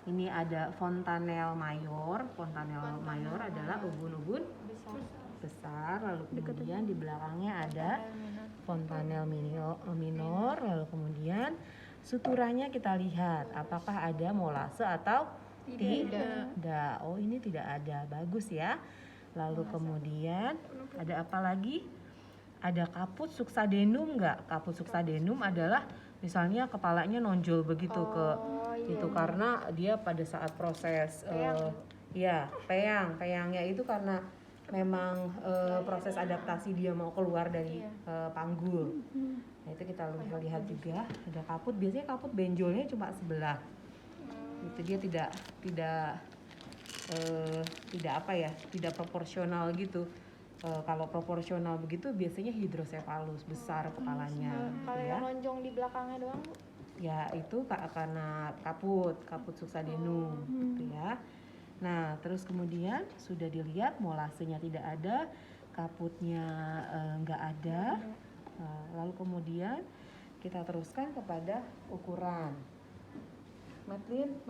Ini ada fontanel mayor. Fontanel mayor adalah ubun-ubun besar. Lalu kemudian di belakangnya ada fontanel minor. Lalu kemudian suturannya kita lihat apakah ada molase atau tidak. Oh, ini tidak ada. Bagus ya. Lalu kemudian ada apa lagi? Ada kaput suksadenum nggak? Kaput suksadenum adalah misalnya kepalanya nonjol begitu itu karena dia pada saat proses peyangnya itu karena memang proses adaptasi dia mau keluar dari panggul. Nah, itu kita lihat juga ada kaput. Biasanya kaput benjolnya cuma sebelah. Itu dia tidak proporsional gitu. Kalau proporsional begitu biasanya hidrosefalus besar kepalanya. Kalau yang lonjong di belakangnya doang, Bu? Ya itu karena kaput suksadenum gitu ya. Nah terus kemudian sudah dilihat molasenya tidak ada, kaputnya nggak ada. Lalu kemudian kita teruskan kepada ukuran. Madeline.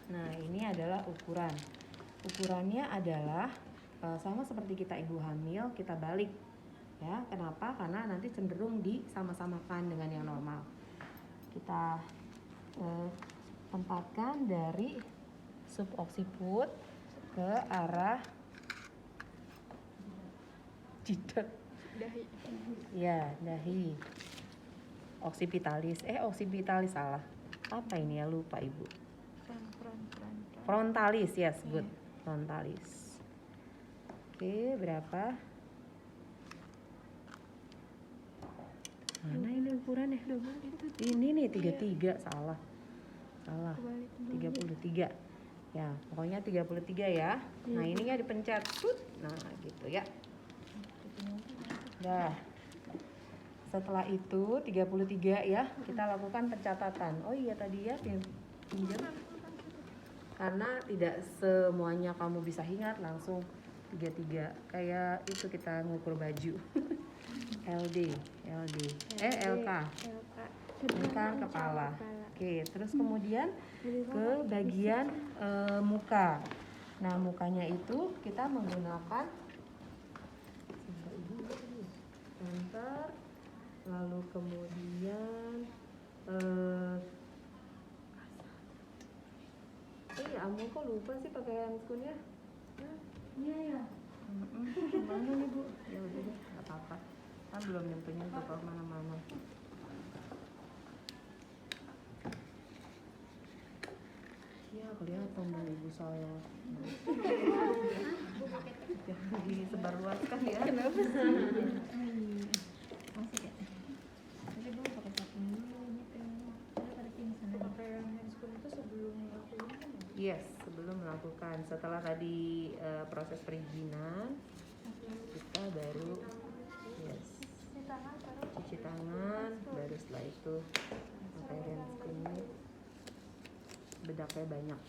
Nah ini adalah ukuran. Ukurannya adalah sama seperti kita ibu hamil, kita balik. Ya, kenapa? Karena nanti cenderung disama-samakan dengan yang normal. Kita tempatkan dari suboksiput ke arah jidat. Dahi. Ya, dahi. Occipitalis. Occipitalis salah. Apa ini ya? Lupa ibu. Frontalis, yes, good. Frontalis. Oke, berapa? Mana ini ukurannya? Ini nih 33, salah. 33. Ya, pokoknya 33 ya. Nah, ininya dipencet. Nah, gitu ya. Dah. Setelah itu 33 ya, kita lakukan pencatatan. Oh iya tadi ya pinjam. Karena tidak semuanya kamu bisa ingat langsung 33. Kayak itu kita ngukur baju. LK. Ini kan kepala. Oke, terus kemudian ke bagian muka. Nah, mukanya itu kita menggunakan center, lalu kemudian Amu kok lupa sih pakai handscoon-nya? Iya ya. Gimana nih Bu? Ya udah deh, nggak apa-apa. Kan belum nyampenya ke mana-mana. Ya kelihatan dong ibu saya. Jangan disebarluaskan ya. Kenapa sih? Masih ya? Tapi gue pakai sabun dulu gitu. Pakai handscoon itu sebelum melakukan kan? Yes, sebelum melakukan. Setelah tadi proses perizinan, kita baru cuci tangan, baru setelah itu pakai handscoon ini. Bedaknya banyak.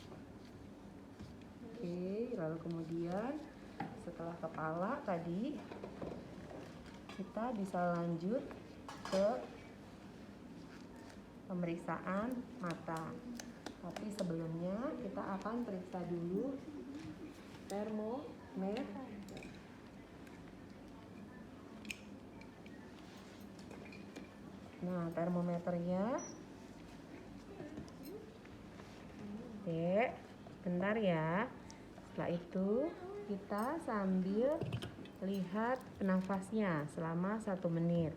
Oke, lalu kemudian setelah kepala tadi kita bisa lanjut ke pemeriksaan mata. Tapi sebelumnya kita akan periksa dulu termometer. Nah, termometernya. Oke, bentar ya. Setelah itu kita sambil lihat nafasnya selama 1 menit.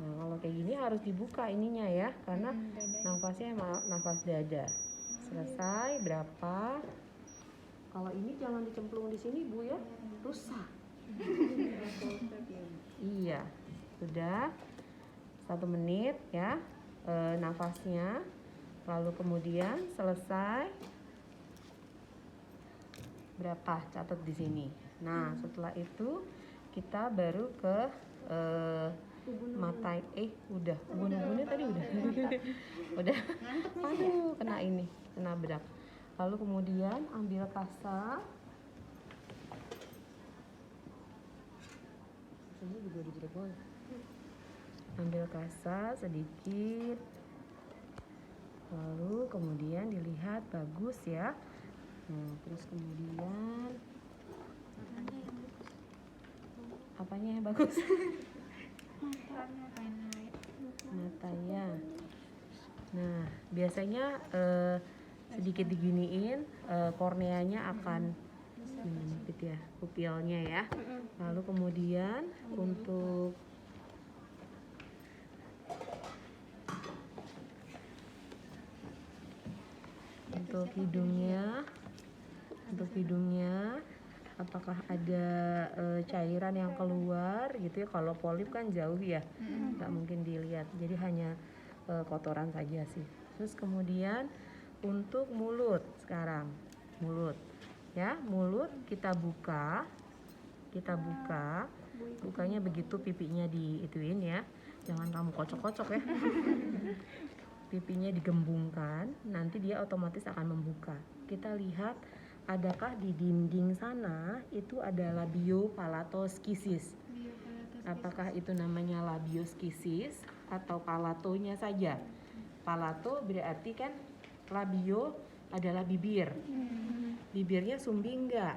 Nah, kalau kayak gini harus dibuka ininya ya, karena nafasnya nafas dada. Selesai berapa? Kalau ini jangan dicemplung di sini Bu ya, rusak. Iya, sudah 1 menit ya. Nafasnya, lalu kemudian selesai berapa, catat di sini. Nah setelah itu kita baru ke mata. Ubun-ubunnya tadi udah udah aduh kena bedak. Lalu kemudian ambil kasa, ini juga dijerebol. Ambil kasa sedikit. Lalu kemudian dilihat bagus ya. Nah, terus kemudian apanya yang bagus? Matanya. Nah, biasanya sedikit diginiin, korneanya akan gitu ya, pupilnya ya. Lalu kemudian untuk hidungnya, apakah ada cairan yang keluar gitu ya. Kalau polip kan jauh ya, nggak mungkin dilihat, jadi hanya kotoran saja sih. Terus kemudian untuk mulut sekarang, mulut kita buka, bukanya begitu pipinya diituin ya, jangan kamu kocok-kocok ya. Pipinya digembungkan, nanti dia otomatis akan membuka. Kita lihat adakah di dinding sana itu ada labiopalatoschisis. Apakah itu namanya labioskisis atau palatonya saja? Palato berarti kan labio adalah bibir. Bibirnya sumbing enggak?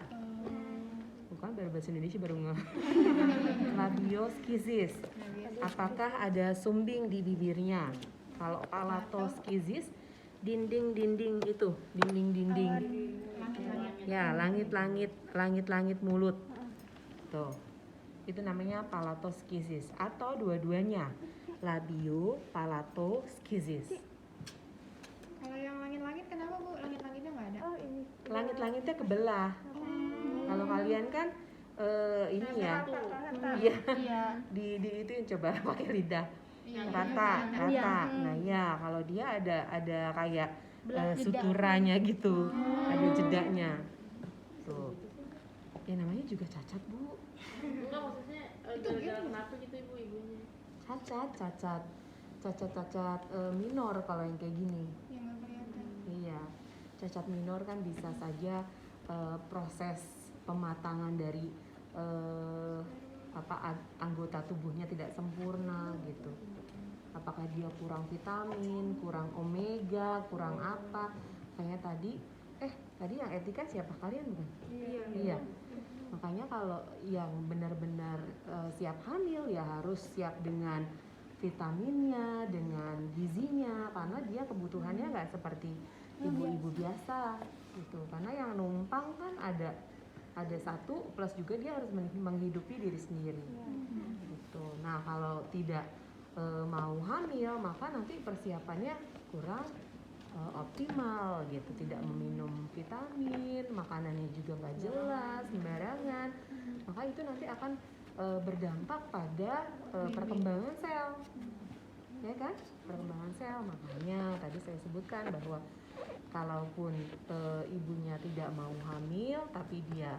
Bukan, bahasa Indonesia baru nggak. Labioskisis. Apakah ada sumbing di bibirnya? Kalau palatoschisis, dinding itu, dinding. Ya, langit-langit mulut. Tuh. Itu namanya palatoschisis atau dua-duanya. Labiopalatoschisis. Kalau yang langit-langit kenapa Bu? Langit-langitnya nggak ada? Oh, ini. Langit-langitnya kebelah. Kalau kalian kan ini ya. Iya. Di itu yang coba pakai lidah. Rata. Nah ya, kalau dia ada kayak suturanya gitu, ada jedanya. Tuh. Ya namanya juga cacat, Bu. Enggak, maksudnya gara-gara kenapa gitu ibunya? Cacat minor kalau yang kayak gini. Yang nggak kelihatan. Iya, cacat minor kan bisa saja proses pematangan dari anggota tubuhnya tidak sempurna gitu. Apakah dia kurang vitamin, kurang omega, kurang apa? Kayak tadi yang etika siapa, kalian bukan? Iya. Makanya kalau yang benar-benar siap hamil ya harus siap dengan vitaminnya, dengan gizinya, karena dia kebutuhannya nggak seperti ibu-ibu biasa gitu. Karena yang numpang kan ada satu, plus juga dia harus menghidupi diri sendiri gitu. Nah kalau tidak mau hamil, maka nanti persiapannya kurang optimal gitu, tidak meminum vitamin, makanannya juga nggak jelas, sembarangan, maka itu nanti akan berdampak pada perkembangan sel, ya kan? Perkembangan sel. Makanya tadi saya sebutkan bahwa kalaupun ibunya tidak mau hamil, tapi dia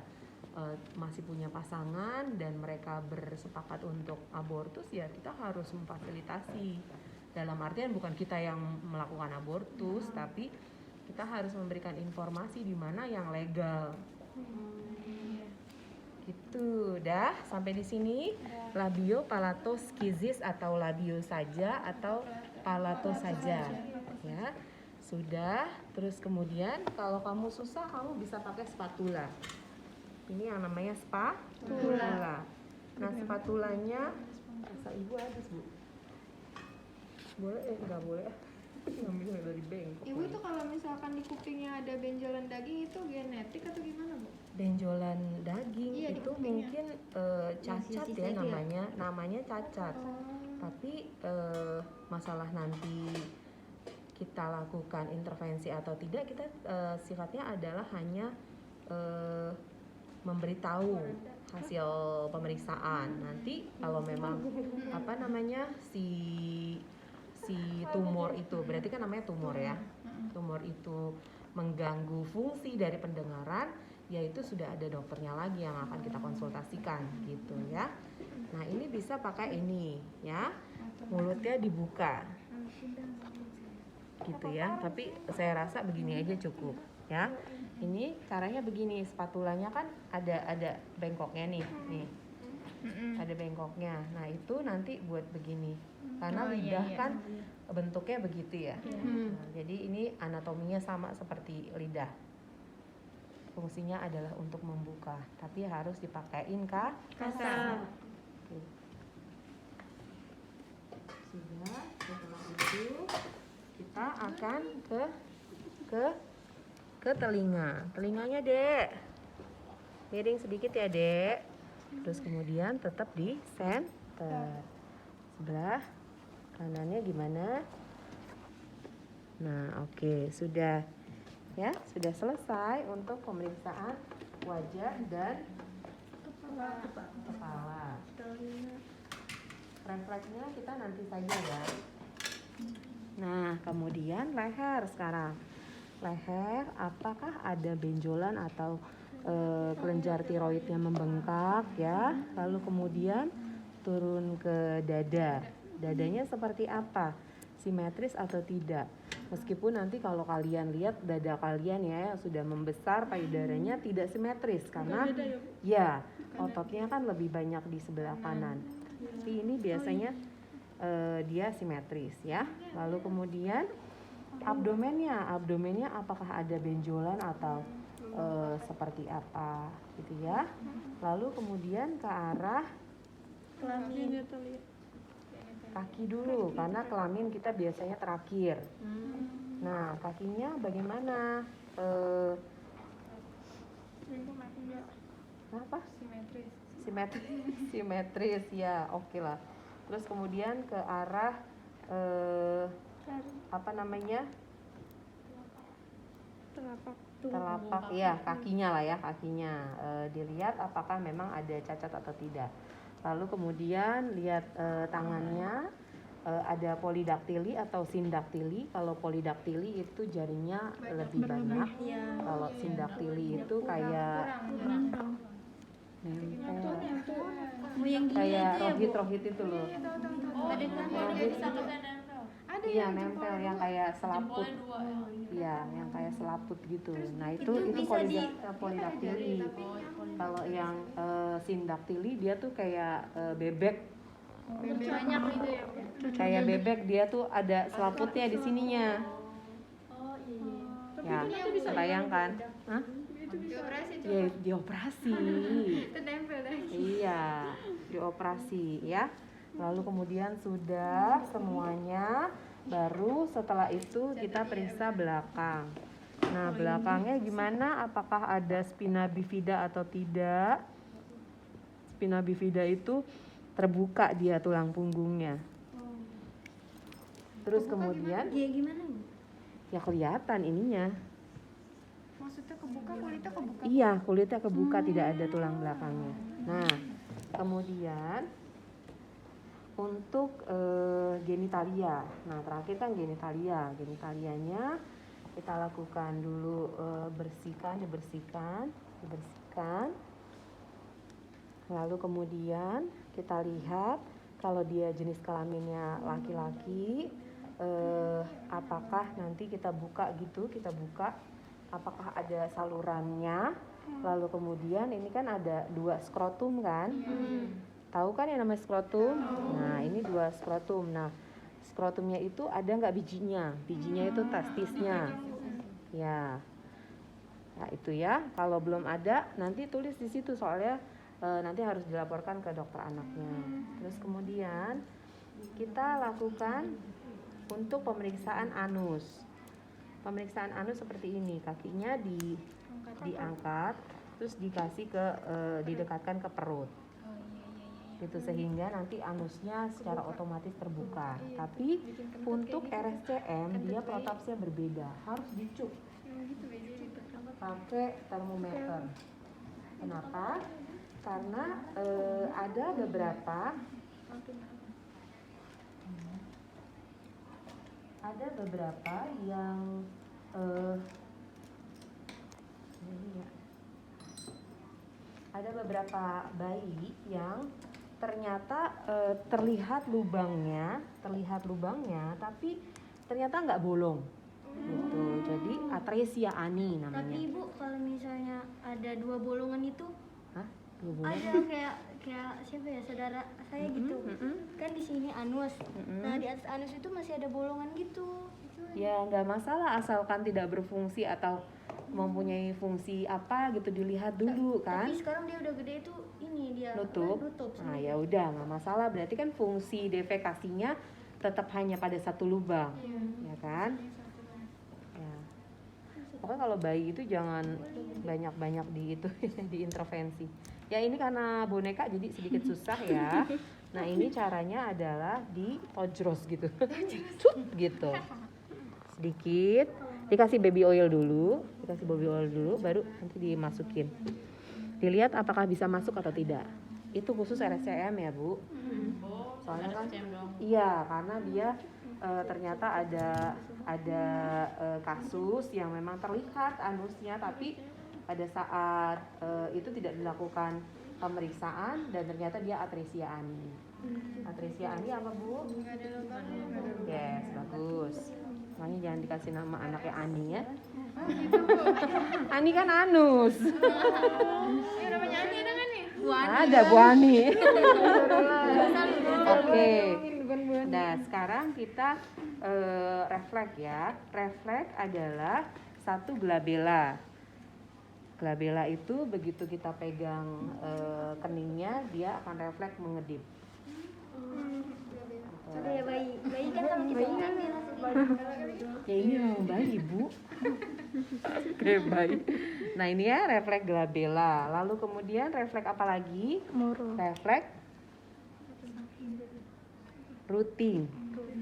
masih punya pasangan dan mereka bersepakat untuk abortus, ya kita harus memfasilitasi. Dalam artian bukan kita yang melakukan abortus, tapi kita harus memberikan informasi di mana yang legal. Gitu, dah sampai di sini. Labiopalatoschisis atau labio saja atau palato saja, ya. Sudah. Terus kemudian kalau kamu susah, kamu bisa pakai spatula. Ini yang namanya spatula. Nah, spatulanya rasa ibu habis, Bu. Boleh nggak boleh? Ngambilnya dari bengkok. Ibu tuh kalau misalkan di kupingnya ada benjolan daging itu genetik atau gimana, Bu? Benjolan daging Iya, itu mungkin cacat ya namanya cacat. Tapi masalah nanti kita lakukan intervensi atau tidak, kita sifatnya adalah hanya memberitahu hasil pemeriksaan. Nanti kalau memang si tumor itu, berarti kan namanya tumor ya, tumor itu mengganggu fungsi dari pendengaran, yaitu sudah ada dokternya lagi yang akan kita konsultasikan gitu ya. Nah ini bisa pakai ini ya, mulutnya dibuka gitu ya, tapi saya rasa begini aja cukup ya. Ini caranya begini, spatulanya kan ada bengkoknya nih. ada bengkoknya. Nah itu nanti buat begini, karena Oh, iya, lidah iya. kan bentuknya begitu ya. Nah, jadi ini anatominya sama seperti lidah. Fungsinya adalah untuk membuka, tapi harus dipakein Kasar. Oke. Sudah, setelah itu kita akan ke telinga. Telinganya, Dek. Miring sedikit ya, Dek. Terus kemudian tetap di center. Sebelah kanannya gimana? Nah, oke, sudah. Ya, sudah selesai untuk pemeriksaan wajah dan kepala. Refleksnya kita nanti saja ya. Nah, kemudian leher sekarang. Leher, apakah ada benjolan atau kelenjar tiroidnya membengkak ya? Lalu kemudian turun ke dada. Dadanya seperti apa? Simetris atau tidak? Meskipun nanti kalau kalian lihat dada kalian ya sudah membesar, payudaranya tidak simetris karena ya ototnya kan lebih banyak di sebelah kanan. Tapi ini biasanya dia simetris ya. Lalu kemudian abdomennya apakah ada benjolan atau seperti apa gitu ya. Lalu kemudian ke arah Kelamin. kaki dulu karena kelamin kita biasanya terakhir. Nah, kakinya bagaimana? Apa? Simetris ya, oke lah. Terus kemudian ke arah apa namanya? Telapak ya, kakinya lah ya, kakinya. Dilihat apakah memang ada cacat atau tidak. Lalu kemudian lihat tangannya, ada polidaktili atau sindaktili. Kalau polidaktili itu jarinya lebih banyak. Kalau sindaktili itu kayak nempel. Kayak rohit itu loh. Ada kan Ada Iya, nempel yang kayak selaput. Iya, yang kayak selaput gitu. Nah, itu polidaktili. Kalau yang sindaktili dia tuh kayak bebek. banyak gitu ya. Kayak bebek, dia tuh ada selaputnya di sininya. Oh iya. Ya, bayangkan. Hah? Dioperasi tuh. Ya, dioperasi. Itu nempel lagi. Iya, dioperasi ya. Lalu kemudian sudah semuanya, baru setelah itu kita periksa belakang. Nah, belakangnya gimana? Apakah ada spina bifida atau tidak? Spina bifida itu terbuka dia tulang punggungnya. Terus kemudian Iya gimana? ya kelihatan ininya. Maksudnya kebuka, kulitnya kebuka. Iya, kulitnya kebuka, tidak ada tulang belakangnya. Nah, kemudian untuk genitalia. Nah, terakhir kan genitalia. Genitalianya kita lakukan dulu dibersihkan. Lalu kemudian kita lihat kalau dia jenis kelaminnya laki-laki, apakah nanti kita buka apakah ada salurannya. Lalu kemudian ini kan ada 2 skrotum kan. Tahu kan yang namanya skrotum? Nah, ini 2 skrotum. Nah, skrotumnya itu ada nggak bijinya? Bijinya itu testisnya. Ya. Nah, itu ya. Kalau belum ada, nanti tulis di situ soalnya nanti harus dilaporkan ke dokter anaknya. Terus kemudian kita lakukan untuk pemeriksaan anus. Pemeriksaan anus seperti ini, kakinya diangkat, terus didekatkan ke perut. Itu sehingga nanti anusnya secara otomatis terbuka. Tapi untuk RSCM dia protapsnya berbeda, harus dicuk pakai termometer. Kenapa? Karena ada beberapa yang ada beberapa bayi yang ternyata terlihat lubangnya tapi ternyata nggak bolong gitu. Jadi atresia ani namanya. Tapi Ibu, kalau misalnya ada 2 bolongan itu Hah? Dua bola. Ada kayak siapa ya, saudara saya gitu. Kan di sini anus. Nah, di atas anus itu masih ada bolongan gitu. Ya nggak masalah asalkan tidak berfungsi atau mempunyai fungsi apa gitu, dilihat dulu kan. Tapi sekarang dia udah gede itu ini dia Nutup. Nah ya udah nggak masalah, berarti kan fungsi defekasinya tetap hanya pada satu lubang, ya kan? Ya. Pokoknya kalau bayi itu jangan banyak-banyak di itu diintervensi. Ya ini karena boneka jadi sedikit susah ya. Nah ini caranya adalah ditojros gitu, cut gitu, sedikit. Dikasih baby oil dulu, baru nanti dimasukin. Dilihat apakah bisa masuk atau tidak. Itu khusus RSCM ya Bu. Soalnya kan, iya karena dia ternyata ada kasus yang memang terlihat anusnya, tapi pada saat itu tidak dilakukan pemeriksaan dan ternyata dia atresia ani. Atresia ani apa Bu? Yes, bagus. Makanya jangan dikasih nama anaknya Ani ya. Ani kan anus. Ya namanya Ani ada kan nih? Ada Bu Ani. Oke. Nah sekarang kita refleks ya. Refleks adalah satu glabella. Glabella itu begitu kita pegang keningnya, dia akan refleks mengedip. Kayak bayi kan kalau kita ambil Ya ini memang bayi Bu. Kayak bayi. Nah ini ya refleks glabella. Lalu kemudian refleks apa lagi? Refleks routing.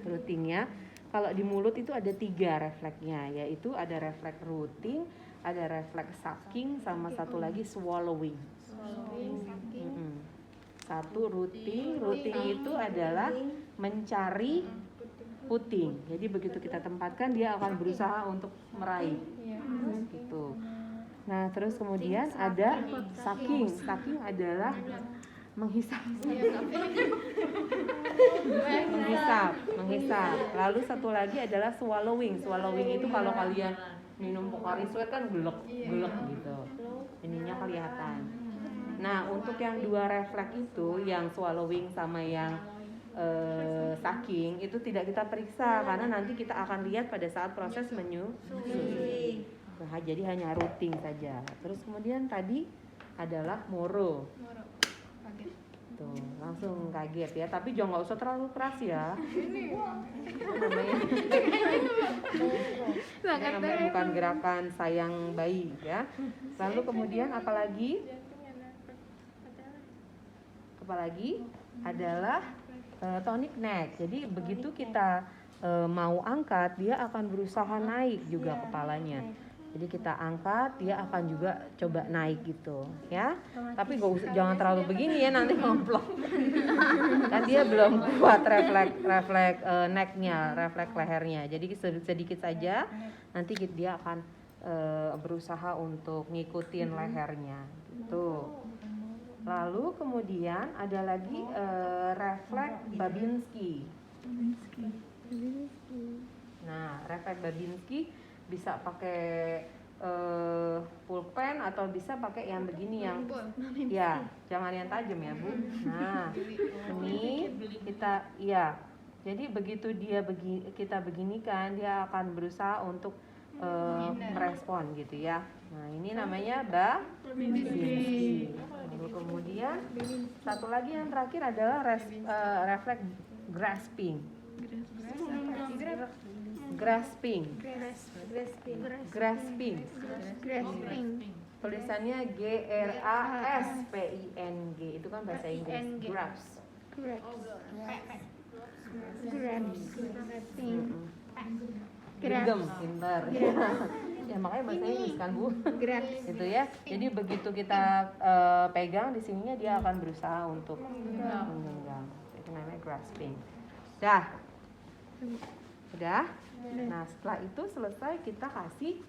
Routingnya kalau di mulut itu ada 3 refleksnya, yaitu ada refleks routing, ada refleks sucking, sama satu lagi swallowing. Satu routing itu adalah mencari puting. Jadi begitu kita tempatkan dia akan berusaha untuk meraih. Gitu. Nah, terus kemudian ada sucking. Sucking adalah menghisap. Menghisap. Lalu satu lagi adalah swallowing. Swallowing itu kalau kalian minum Pocari Sweat kan gelek gitu. Ininya kelihatan. Nah, untuk yang 2 refleks itu, yang swallowing sama yang sucking itu tidak kita periksa karena nanti kita akan lihat pada saat proses menyusui. Nah, jadi hanya routing saja. Terus kemudian tadi adalah moro. Tuh, langsung kaget ya, tapi jangan nggak usah terlalu keras ya. Namanya bukan gerakan sayang bayi ya. Lalu kemudian apalagi adalah tonic neck. Jadi begitu kita mau angkat, dia akan berusaha naik juga kepalanya. Jadi kita angkat, dia akan juga coba naik gitu, ya. Tapi jangan terlalu begini ya, nanti ngomplong. Kan dia belum kuat refleks necknya, refleks lehernya. Jadi sedikit saja, nanti dia akan berusaha untuk ngikutin lehernya, gitu. Lalu kemudian ada lagi refleks Babinski. Nah, refleks Babinski bisa pakai pulpen atau bisa pakai yang begini yang ya jangan yang tajam ya Bu. Nah ini kita jadi begitu kita beginikan, dia akan berusaha untuk merespon gitu ya. Nah ini namanya Babinski. Lalu kemudian satu lagi yang terakhir adalah refleks grasping. Tulisannya GRASPING. Itu kan bahasa Inggris. Genggam, pintar. Ya makanya bahasa Inggris kan Bu. Gitu ya. Jadi begitu kita pegang di sininya, dia akan berusaha untuk menggenggam. Itu namanya grasping. Udah. Nah setelah itu selesai, kita kasih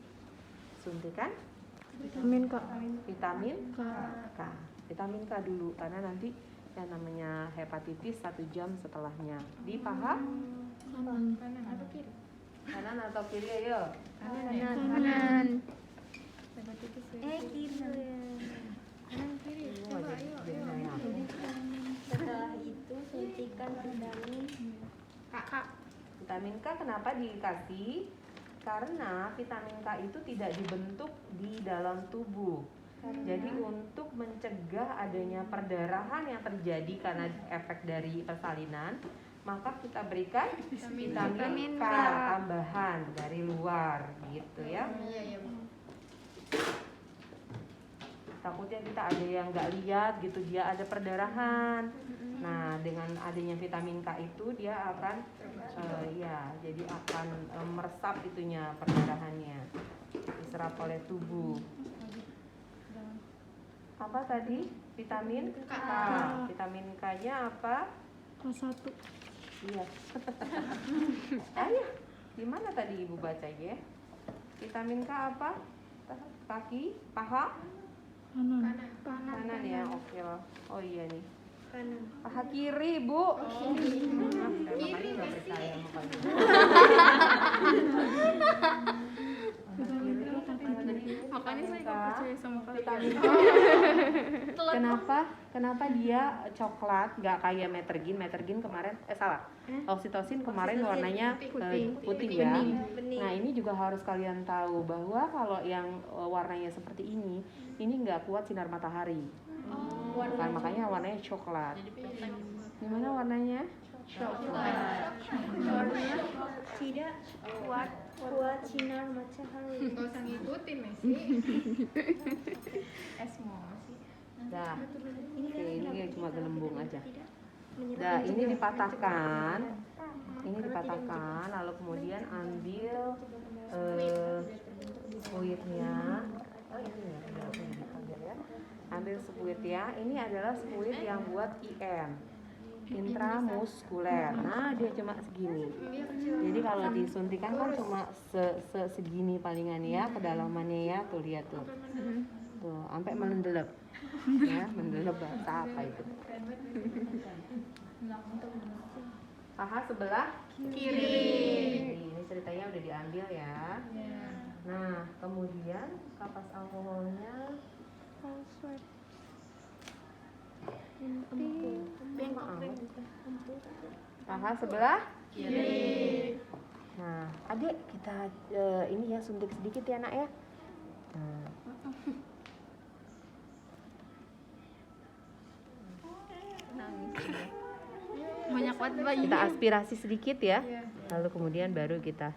suntikan vitamin K dulu, karena nanti yang namanya hepatitis 1 jam setelahnya. Di paha kanan atau kiri ayo? kanan. Kiri. Kanan kiri. Ibu Coba nggak ayo. jadi kayak aku. Setelah itu suntikan vitamin Kak. Vitamin K kenapa dikasih? Karena vitamin K itu tidak dibentuk di dalam tubuh. Jadi untuk mencegah adanya perdarahan yang terjadi karena efek dari persalinan, maka kita berikan vitamin K tambahan dari luar gitu ya. Iya, Bu. Takutnya kita ada yang nggak lihat gitu, dia ada perdarahan. Nah, dengan adanya vitamin K itu dia akan jadi akan meresap itunya perdarahannya, diserap oleh tubuh. Apa tadi? Vitamin K. Vitamin K-nya apa? K1. Iya. Ayah, di mana tadi Ibu baca ya? Vitamin K apa? Kaki, paha? Kanan ya, oke lah. Oh iya nih. kanan. Paha kiri, Bu. Makanya nggak percaya sama kamu. Makanya saya nggak percaya sama Vitamin kalian. K. Kenapa dia coklat, nggak kayak Metergin? Metergin kemarin, salah. Oksitosin kemarin warnanya putih ya. Bening. Nah ini juga harus kalian tahu bahwa kalau yang warnanya seperti ini nggak kuat sinar matahari. Kan, makanya warnanya coklat. Gimana warnanya? Coklat. Tidak kuat sinar matahari. Nggak usah ngikutin Messi. Esmosi. Dah. Oke, ini cuma gelembung aja. Menyerap Nah, ini dipatahkan. Ini dipatahkan, lalu kemudian ambil spuitnya. Oh, ini ya, udah aku dipanggil ya. Ambil spuit ya. Ini adalah spuit yang buat IM. Intramuskuler. Nah, dia cuma segini. Jadi kalau disuntikan kan cuma segini palingan ya, kedalamannya ya. Tuh lihat tuh. Tuh, sampai mendelep. Ya, mendelep bahasa apa itu? Paha sebelah Kiri. Ini ceritanya udah diambil ya. Nah, kemudian kapas alkoholnya paha sebelah Kiri. Nah, adik kita ini ya suntik sedikit ya nak ya. Nah. Banyak banget bayi. Kita aspirasi sedikit ya. Lalu kemudian baru kita.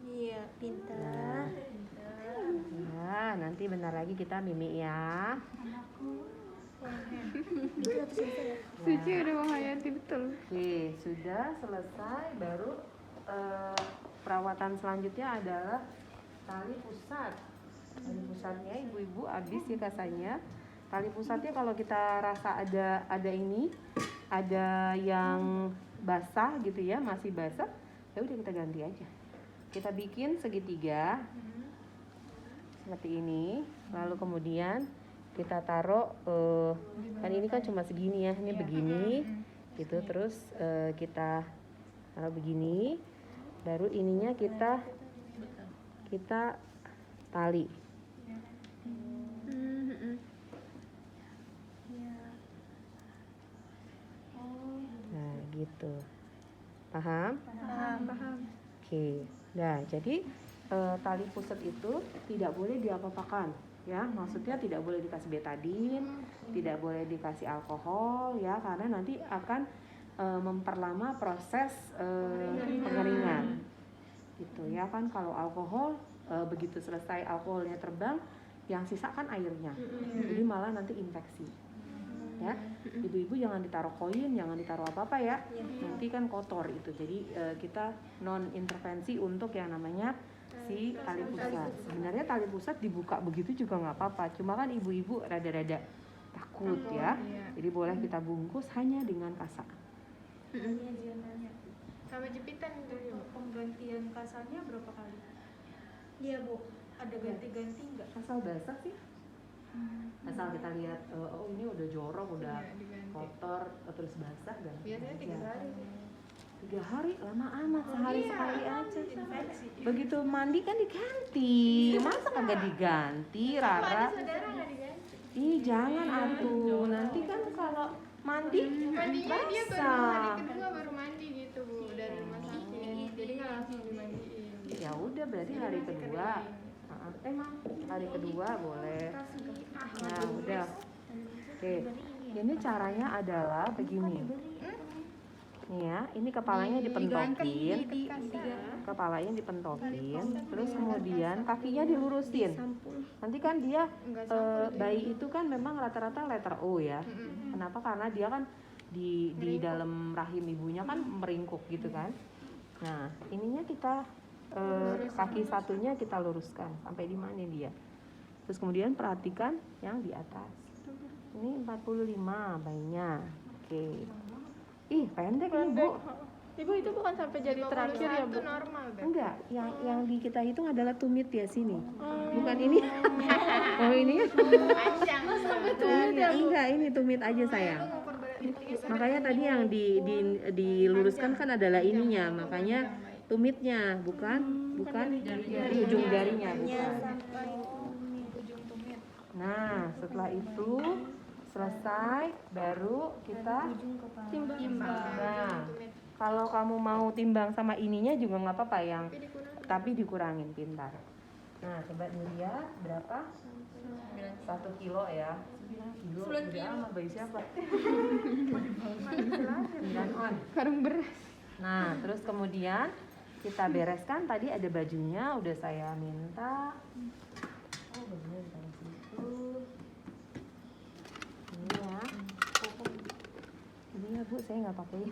Iya, pintar. Ya, nanti bentar lagi kita mimi ya. Itu atau selesai ya? Suci udah menghayati betul. Oke, sudah selesai. Baru perawatan selanjutnya adalah tali pusat. Tali pusatnya ibu-ibu habis ya kasanya. Tali pusatnya kalau kita rasa ada ini, ada yang basah gitu ya, masih basah, ya udah kita ganti aja. Kita bikin segitiga seperti ini, lalu kemudian kita taruh kan ini kan cuma segini ya, ini begini gitu, terus kita taruh begini, baru ininya kita tali. Nah gitu, paham? Paham. Oke, nah jadi tali pusat itu tidak boleh diapa-apakan ya, maksudnya tidak boleh dikasih betadin, tidak boleh dikasih alkohol ya, karena nanti akan memperlama proses pengeringan gitu ya kan. Kalau alkohol begitu selesai alkoholnya terbang, yang sisa kan airnya, jadi malah nanti infeksi ya. Ibu-ibu jangan ditaruh koin, jangan ditaruh apa-apa ya, nanti kan kotor itu. Jadi kita non intervensi untuk yang namanya si tali pusat. Sebenarnya tali pusat dibuka begitu juga nggak apa-apa, cuma kan ibu-ibu rada-rada takut ya, jadi boleh kita bungkus hanya dengan kasak. Sama jepitan itu. Penggantian kasarnya berapa kali? Iya, Bu. Ada ganti-ganti nggak? Asal basah sih, asal kita lihat oh ini udah jorok, udah kotor, terus basah dan Biasanya 3 hari. 3 hari lama amat, sehari sekali aja. Infeksi. Begitu mandi kan diganti, masa kagak diganti, Rara? Saudara nggak diganti. Ih, jangan atuh. Nanti kan kalau mandi Mandinya dia baru basah. hari kedua baru mandi gitu Bu dari rumah sakit. Jadi nggak langsung dimandiin. Ya udah berarti hari kedua. Emang hari kedua boleh. Nah, udah. Oke. Ini caranya adalah begini. Nih ya, ini kepalanya dipentokin. Kepalanya dipentokin, terus kemudian kakinya dilurusin. Nanti kan dia bayi itu kan memang rata-rata letter O ya. Kenapa? Karena dia kan di dalam rahim ibunya kan meringkuk gitu kan. Nah, ininya kita kaki satunya kita luruskan sampai di mana dia. Terus kemudian perhatikan yang di atas. Ini 45 bayinya. Oke. Ih, pendek nih, Bu. Ibu itu bukan sampai jadi terakhir ya Bu? Itu normal Beb. Enggak, yang di kita hitung adalah tumit ya sini. Bukan ini. Oh, ini. Panjang sampai Enggak, ini tumit aja sayang. Makanya tadi yang diluruskan kan adalah ininya, makanya tumitnya, bukan di ujung jarinya, bukan. Nah, setelah itu selesai, baru kita timbang. Nah, kalau kamu mau timbang sama ininya juga nggak apa-apa yang, tapi dikurangin, pintar. Nah, coba dilihat berapa? 1 kilo ya. 9 kilo. Udah sama bayi siapa? 9 on. Karung beras. Nah, terus kemudian kita bereskan, tadi ada bajunya udah saya minta. Oh, bajunya di situ. Ini ya. Ini ya Bu, saya nggak pakai.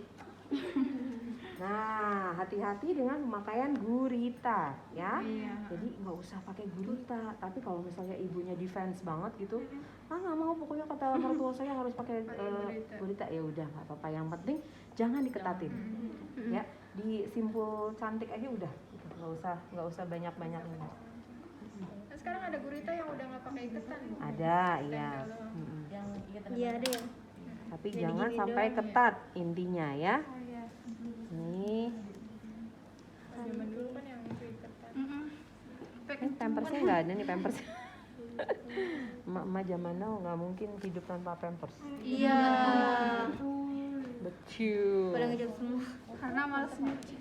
Nah, hati-hati dengan pemakaian gurita ya. Jadi nggak usah pakai gurita. Tapi kalau misalnya ibunya defense banget gitu, nggak mau, pokoknya kata mertua saya harus pakai gurita, ya udah nggak apa-apa. Yang penting jangan diketatin, ya. Disimpul cantik aja udah. Nggak usah banyak-banyak ini. Nah, sekarang ada gurita yang udah nggak pakai iketan. Ada, ya. Iya ada ya. Tapi jangan sampai ketat intinya ya. Nih, Zaman dulu kan yang itu iketan. ini pampersnya nggak ada nih pampers. Emak-emak zaman now nggak mungkin hidup tanpa pampers. Iya. Betul. Pada ngejauh semua. Karena malas nyuci.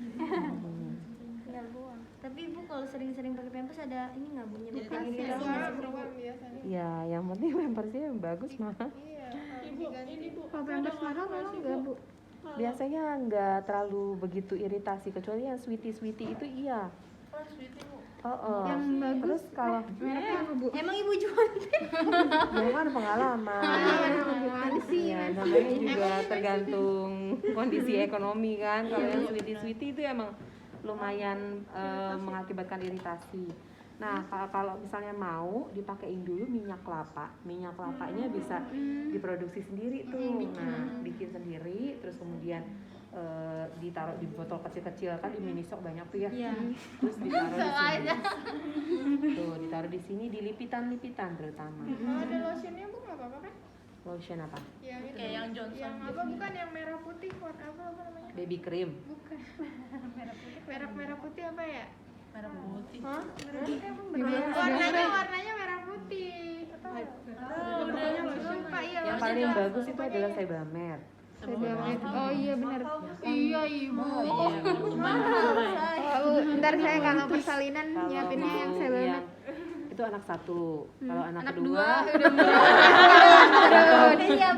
Tinggal buang. Tapi ibu kalau sering-sering pakai pampers ada ini nggak Bu? Nyebabkan Iya, infeksi. keluar biasanya. Ya, yang penting pampersnya yang bagus mah. Iya, Ibu, ini Bu. kalau pampers mahal malah enggak Bu. Biasanya nggak terlalu begitu iritasi, kecuali yang sweetie itu iya. Oh. Yang bagus. Terus kalau Mereknya apa Bu? Emang ibu jual? jangan pengalaman. Iya, namanya juga tergantung kondisi ekonomi kan. Kalau yang sweetie itu emang lumayan mengakibatkan iritasi. Nah, kalau misalnya mau dipakein dulu minyak kelapa. Minyak kelapanya bisa diproduksi sendiri tuh. Nah, bikin sendiri, terus kemudian ditaruh di botol kecil-kecil kan di Miniso banyak tuh ya. Terus ditaruh di sini. Tuh, ditaruh di sini di lipitan-lipitan terutama. Oh, ada lotionnya Bu, nggak apa-apa kan? Lotion apa? Yang itu. Kayak yang Johnson Yang apa bukan yang merah putih, warna apa namanya? Baby cream. Bukan. Merah putih apa ya? merah putih. Hah? Merah putih apa? Warnanya merah putih. Pokoknya lotion Pak, iya. Yang lotion. paling bagus itu adalah Sebamed. Oh iya benar. Iya Ibu. Iya. Ntar saya kalau persalinan Kalau nyiapinnya mau yang saya banget. itu anak satu. Kalau anak Anak kedua,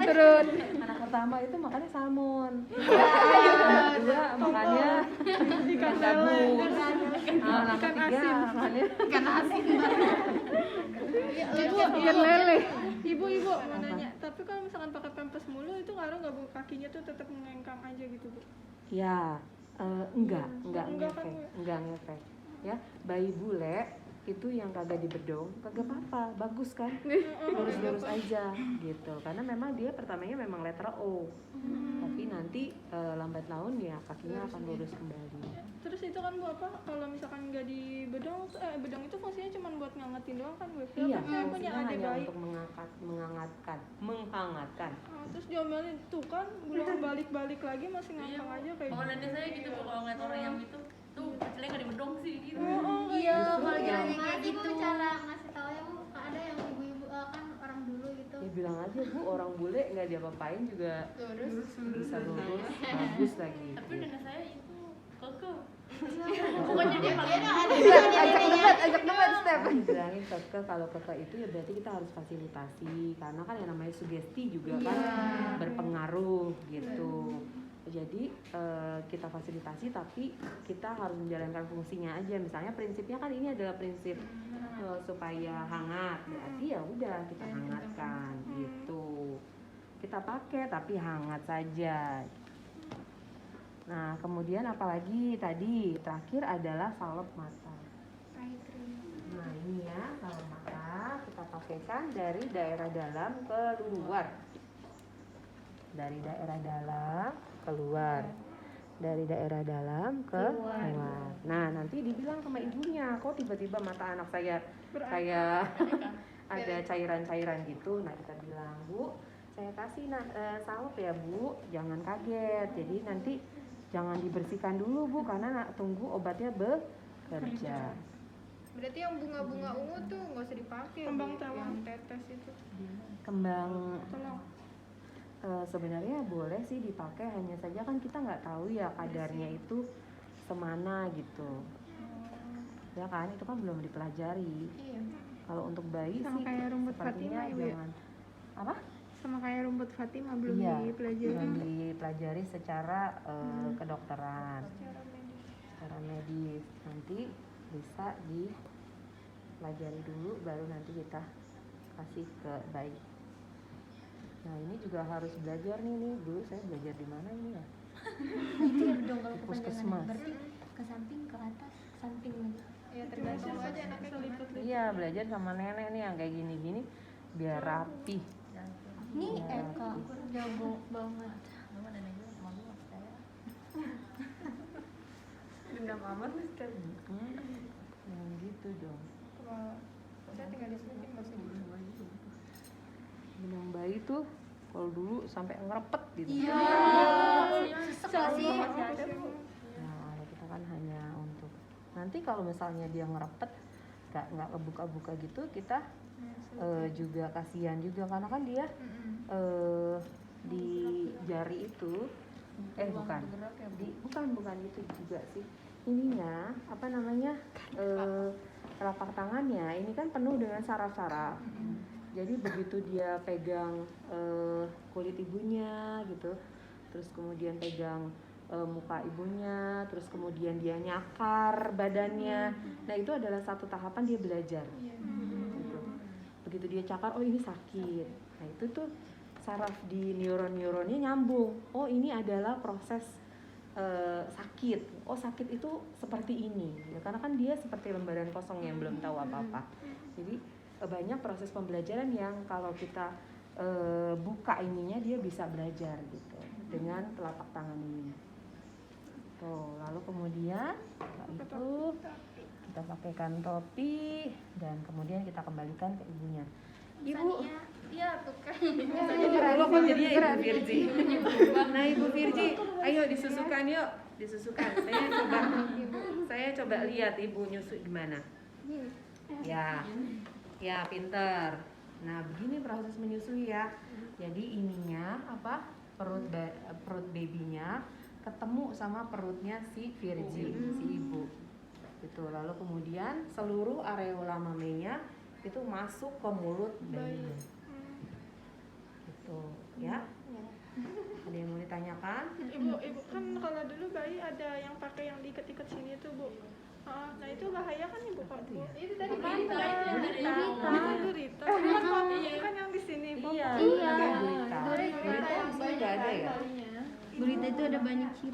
Turun. anak pertama itu makannya salmon. Anak kedua makannya ikan gabus. Anak ketiga makannya Ikan asin. Ikan lele. Ibu mau nanya, tapi kalau misalkan pakai pampers mulu itu ngaruh nggak Bu? Kakinya tuh tetap mengengkang aja gitu Bu? ya enggak Enggak kan, ngefek, Bu? enggak ngefek. Ya, bayi bule itu yang kagak dibedong, kagak apa-apa, bagus kan? Lurus-lurus aja gitu. Karena memang dia pertamanya memang letter O. Tapi nanti lambat laun ya kakinya akan lurus kembali. Terus itu kan Bu apa? Kalau misalkan nggak dibedong, bedong itu fungsinya cuma buat ngangetin doang kan Bu? Iya, Saya punya fungsinya adik hanya bayi. untuk menghangatkan. Terus diomelin tuh kan, belum balik-balik lagi masih ngangkang aja kayak Oh, gitu. nanti saya gitu Bu, kalau ngeliat orang yang gitu tuh kecilnya nggak dibedong sih gitu. Iya, Justru kalau yang- caranya kayak gitu. Cara ngasih tahu ya Bu, ada yang ibu-ibu kan orang dulu gitu Ya bilang aja Bu, orang bule nggak diapa-apain juga Lurus. bisa lurus, bagus lagi. Tapi nenek saya itu kekeh. Pokoknya dia paling Ajak debat step. Dibilangin kekeh, kalau kekeh itu ya berarti kita harus fasilitasi karena kan yang namanya sugesti juga kan berpengaruh gitu. Jadi kita fasilitasi tapi kita harus menjalankan fungsinya aja. Misalnya prinsipnya kan ini adalah prinsip supaya hangat, berarti ya udah kita hangatkan gitu. Kita pakai tapi hangat saja. Nah kemudian apalagi tadi terakhir adalah salep mata. Nah ini ya salep mata kita pakaikan dari daerah dalam keluar. Dari daerah dalam keluar, dari daerah dalam keluar. Nah nanti dibilang sama ibunya, kok tiba-tiba mata anak saya kayak ada cairan-cairan gitu. Nah kita bilang, Bu, saya kasih salep ya Bu, jangan kaget. Jadi nanti jangan dibersihkan dulu Bu, karena tunggu obatnya bekerja. Berarti yang bunga-bunga ungu tuh nggak usah dipakai. Kembang Bu, tawang. yang tetes itu. Kembang Tolong. sebenarnya boleh sih dipakai, hanya saja kan kita nggak tahu ya kadarnya itu semana gitu. Ya kan, itu kan belum dipelajari. Iya. Kalau untuk bayi Sama sih kayak rumput sepertinya Fatimah, Ibu, ya? jangan apa? Sama kayak rumput Fatimah belum Iya, dipelajari. belum dipelajari secara kedokteran, secara medis. Nanti bisa dipelajari dulu, baru nanti kita kasih ke bayi. Nah ini juga harus belajar nih dulu saya belajar di mana ini ya? Itu ya dong kalau Di kepanjangan. puskesmas. Berarti ke samping, ke atas, ke samping gitu. Ya tergantung aja anaknya gimana. Iya belajar sama nenek nih yang kayak gini-gini biar rapi. Nih Iya. Eka jago banget. Mama nenek gue sama gue saya. Dendam amat nih step. Yang gitu dong. Kalau saya tinggal di sini nggak usah di Benang bayi tuh kalau dulu sampai ngerepet gitu. Iya. Sesek sih. Nah kalau kita kan hanya untuk nanti kalau misalnya dia ngerepet nggak kebuka-buka gitu kita juga kasihan juga karena kan dia di jari itu bukan itu juga sih ininya apa namanya telapak tangannya ini kan penuh dengan saraf-saraf. Jadi begitu dia pegang kulit ibunya gitu, terus kemudian pegang muka ibunya, terus kemudian dia nyakar badannya. Nah itu adalah satu tahapan dia belajar. Gitu. Begitu dia cakar, oh ini sakit. Nah itu tuh saraf di neuron-neuronnya nyambung. Oh ini adalah proses sakit. Oh sakit itu seperti ini. Ya, karena kan dia seperti lembaran kosong yang belum tahu apa-apa. Jadi banyak proses pembelajaran yang kalau kita buka ininya dia bisa belajar gitu dengan telapak tangan ini. Tuh, lalu kemudian setelah itu kita pakaikan topi dan kemudian kita kembalikan ke ibunya. Ibu, Iya tuh kan. lo kok jadinya Ibu Virgi? Nah Ibu Virgi, ayo disusukan yuk, disusukan. Saya coba lihat Ibu nyusu gimana. Ya pinter. Nah begini proses menyusui ya. Jadi ininya apa perut babynya ketemu sama perutnya si Virgi, si ibu. Itu lalu kemudian seluruh areola mamenya itu masuk ke mulut bayinya. Gitu ya. Ada yang mau ditanyakan? Ibu kan kalau dulu bayi ada yang pakai yang diikat-ikat sini tuh Bu. Nah itu bahaya kan Ibu Pak? Itu tadi Berita itu yang dari Itu derita. Kan yang di sini Bu. Iya. Iya. Berita. Berita di sini nggak ada ya? Berita itu ada banyak